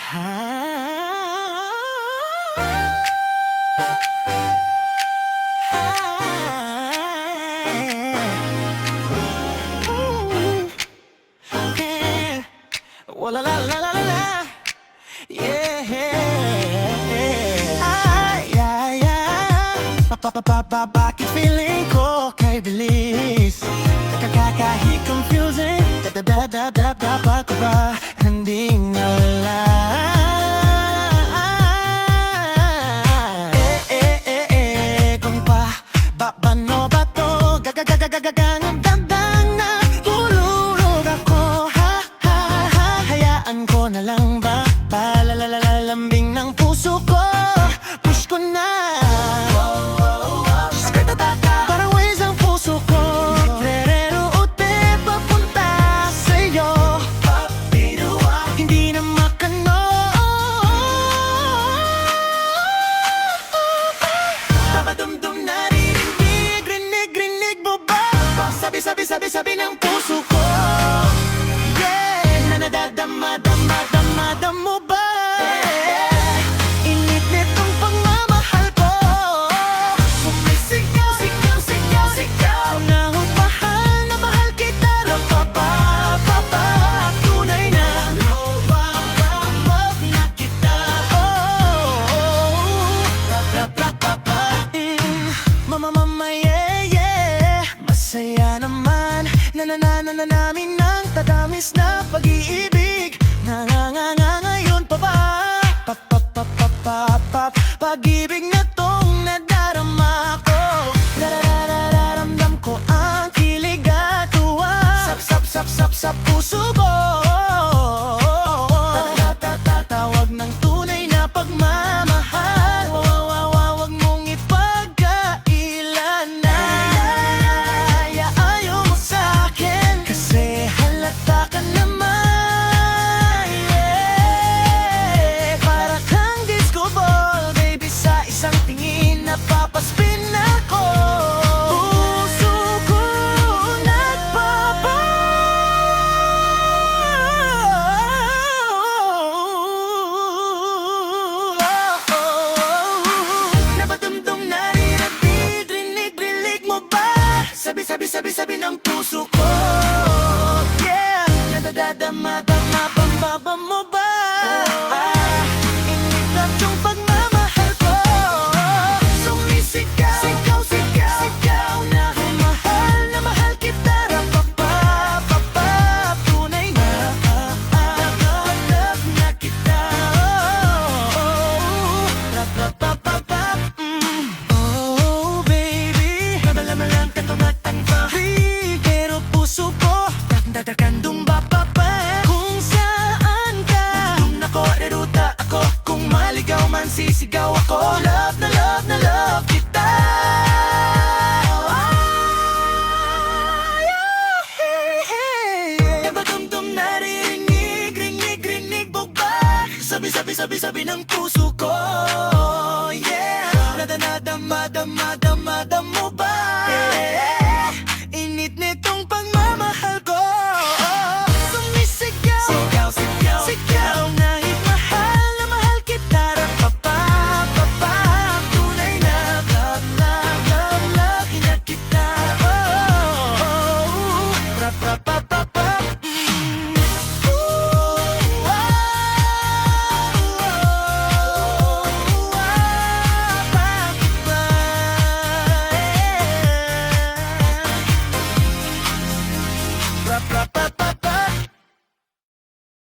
La la la la la la, yeah. Ay, ay, ay. Bakit feeling ko kay bilis? Kahit confusing, dapat ko ba hindi alam? Kung pa, bano ba to? Gagagangang damdang na tululog ako. Hayaan ko na lang ba? Palalalambing ng puso ko. Push ko na. Skirt ataka, parang waves ang puso ko. Rereroot papunta sa'yo. Hindi na makano. Papadumdum naririnig, rinig mo ba? Sabi ng puso ko. Nadadama mo ba? Init nitong pagmamahal ko. Sumisigaw, sigaw na mahal kita. Tunay na love na kita. Yeah. Masaya naman namin ng tatamis na pag-iibig. Ngayon pa ba? Pag-ibig na tong nadarama ko. Nararamdam ko ang kilig at tuwa. Sa puso ko. Tatawag ng tunay na pagmamahal. Wag mong ipagkailan na. Ayaw mo sa'kin kasi halata ka naman. Para kang disco ball, baby, sa isang tingin napapaspin ako. Puso ko napadumdum, naririnig, rinig mo ba? Sabi ng puso ko. Yeah, nadadama pambaba mo ba? Init at yung pagmamahal ko. Sumisigaw, sigaw na mahal kita. Tunay na love na kita. Oh baby, malalang ka tumatangpa. Pero puso ko dadakandong ba? Kung saan ka dum nako, reruta ako. Kung maligaw man, sisigaw ako. Love na kita. Napadumdum, naririnig, rinig mo ba? Sabi ng puso ko.